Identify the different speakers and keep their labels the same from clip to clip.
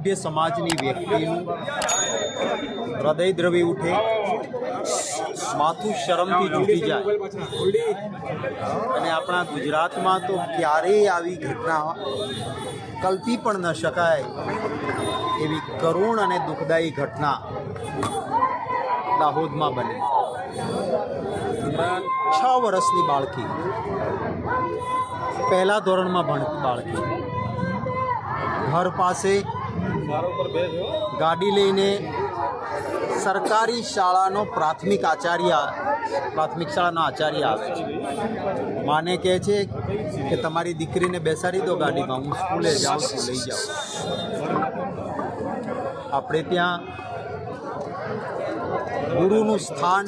Speaker 1: સભ્ય સમાજની વ્યક્તિનું હૃદય દ્રવી ઉઠે, માથું શરમથી ઝૂકી જાય। અને આપણા ગુજરાતમાં તો ક્યારેય આવી ઘટના કલ્પી પણ ન શકાય એવી કરુણ અને દુઃખદાયી ઘટના દાહોદમાં બની। 6 વર્ષની બાળકી, પહેલા ધોરણમાં ભણતી બાળકી, ઘર પાસે ગાડી લઈને સરકારી શાળાનો પ્રાથમિક શાળાનો આચાર્ય આવે છે। માને કહે છે કે તમારી દીકરીને બેસાડી દો ગાડીમાં, હું સ્કૂલે જાઉં છું, લઈ જાઉં। આપણે ત્યાં ગુરુનું સ્થાન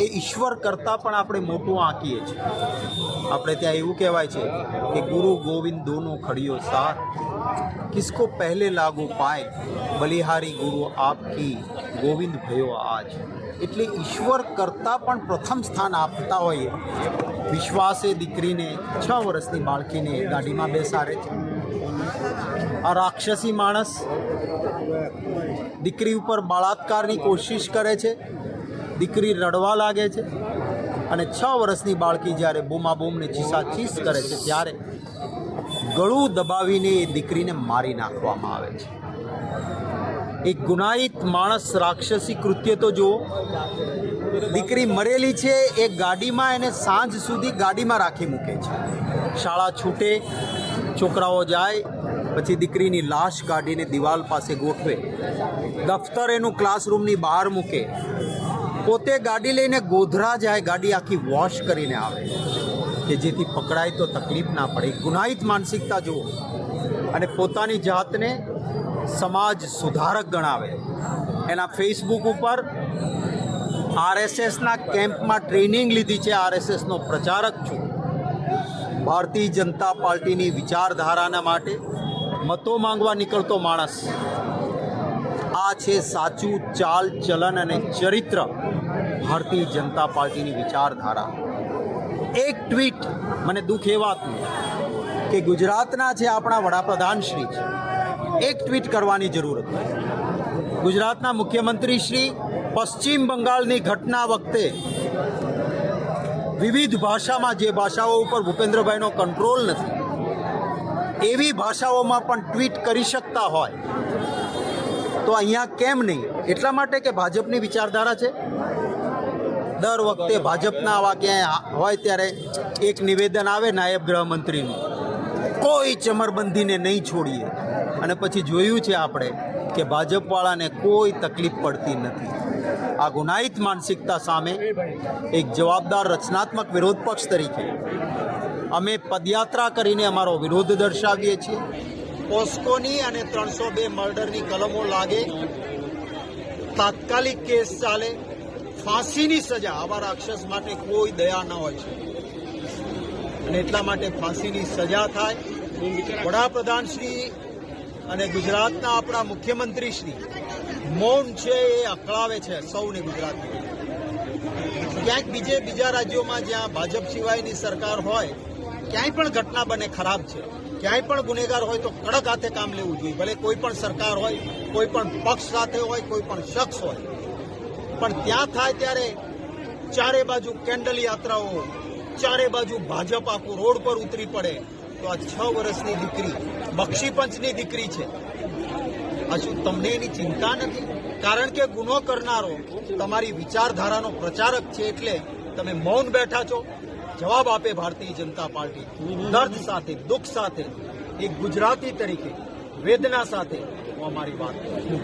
Speaker 1: એ ઈશ્વર કરતાં પણ આપણે મોટું આંકીએ છીએ। આપણે ત્યાં એવું કહેવાય છે કે ગુરુ ગોવિંદ દોનો ખડિયો સાથ, કિસકો પહેલે લાગુ પાય, બલિહારી ગુરુ આપકી ગોવિંદ ભયો આજ। એટલે ઈશ્વર કરતાં પણ પ્રથમ સ્થાન આપતા હોઈએ વિશ્વાસે દીકરીને 6 વર્ષની બાળકીને ગાડીમાં બેસાડે છે। આ રાક્ષસી માણસ દીકરી ઉપર બળાત્કારની કોશિશ કરે છે, દીકરી રડવા લાગે છે અને 6 વર્ષની બાળકી જ્યારે બૂમાબૂમને ચીસાચીસ કરે છે ત્યારે ગળું દબાવીને એ દીકરીને મારી નાખવામાં આવે છે। એક ગુનાહિત માણસ રાક્ષસી કૃત્ય તો જુઓ, દીકરી મરેલી છે એ ગાડીમાં એને સાંજ સુધી ગાડીમાં રાખી મૂકે છે। શાળા છૂટે, છોકરાઓ જાય પછી દીકરીની લાશ કાઢીને દિવાલ પાસે ગોઠવે, દફતર એનું ક્લાસરૂમની બહાર મૂકે, પોતે ગાડી લઈને ગોધરા જાય, ગાડી આખી વોશ કરીને આવે કે જેથી પકડાય તો તકલીફ ના પડે। ગુનાહિત માનસિકતા જુઓ અને પોતાની જાતને સમાજ સુધારક ગણાવે। એના ફેસબુક ઉપર RSSના કેમ્પમાં ટ્રેનિંગ લીધી છે, RSSનો પ્રચારક છું, ભારતીય જનતા પાર્ટીની વિચારધારાના માટે મતો માંગવા નીકળતો માણસ। આ છે સાચું ચાલ ચલન અને ચરિત્ર ભારતીય જનતા પાર્ટીની વિચારધારા। એક ટ્વીટ, મને દુઃખ એ વાતનું કે ગુજરાતના છે આપણા વડાપ્રધાન શ્રી છે, એક ટ્વીટ કરવાની જરૂર હતી। ગુજરાતના મુખ્યમંત્રી શ્રી પશ્ચિમ બંગાળની ઘટના વખતે વિવિધ ભાષામાં, જે ભાષાઓ ઉપર ભૂપેન્દ્રભાઈનો કંટ્રોલ નથી એવી ભાષાઓમાં પણ ટ્વીટ કરી શકતા હોય તો અહીંયા કેમ નહીં? એટલા માટે કે ભાજપની વિચારધારા છે। દર વખતે ભાજપના આવા ક્યાંય હોય ત્યારે એક નિવેદન આવે નાયબ ગૃહમંત્રીનું, કોઈ ચમરબંધીને નહીં છોડીએ, અને પછી જોયું છે આપણે કે ભાજપવાળાને કોઈ તકલીફ પડતી નથી। આ ગુનાહિત માનસિકતા સામે એક જવાબદાર રચનાત્મક વિરોધ પક્ષ તરીકે અમે પદયાત્રા કરીને અમારો વિરોધ દર્શાવીએ છીએ। પોસ્કોની અને 302 મર્ડરની કલમો લાગે, તાત્કાલિક કેસ ચાલે, ફાંસીની સજા। આવા રાક્ષસ માટે કોઈ દયા ન હોય છે અને એટલા માટે ફાંસીની સજા થાય। વડાપ્રધાન શ્રી અને ગુજરાતના આપણા મુખ્યમંત્રી શ્રી મૌન છે એ અકળાવે છે સૌને ગુજરાતી। ક્યાંક બીજા રાજ્યોમાં જ્યાં ભાજપ સિવાયની સરકાર હોય ક્યાંય પણ ઘટના બને ખરાબ છે, ક્યાંય પણ ગુનેગાર હોય તો કડક હાથે કામ લેવું જોઈએ, ભલે કોઈ પણ સરકાર હોય, કોઈ પણ પક્ષ સાથે હોય, કોઈ પણ શખ્સ હોય, પણ ત્યાં થાય ત્યારે ચારે બાજુ કેન્ડલ યાત્રાઓ, ચારે બાજુ ભાજપ આખું રોડ પર ઉતરી પડે તો આ 6 વર્ષની દીકરી બક્ષીપંચની દીકરી છે। આ શું તમને એની ચિંતા નથી? કારણ કે ગુનો કરનારો તમારી વિચારધારાનો પ્રચારક છે એટલે તમે મૌન બેઠા છો। જવાબ આપે ભારતીય જનતા પાર્ટી દર્દ સાથે, દુઃખ સાથે, એક ગુજરાતી તરીકે વેદના સાથે હું અમારી વાત કરું છું।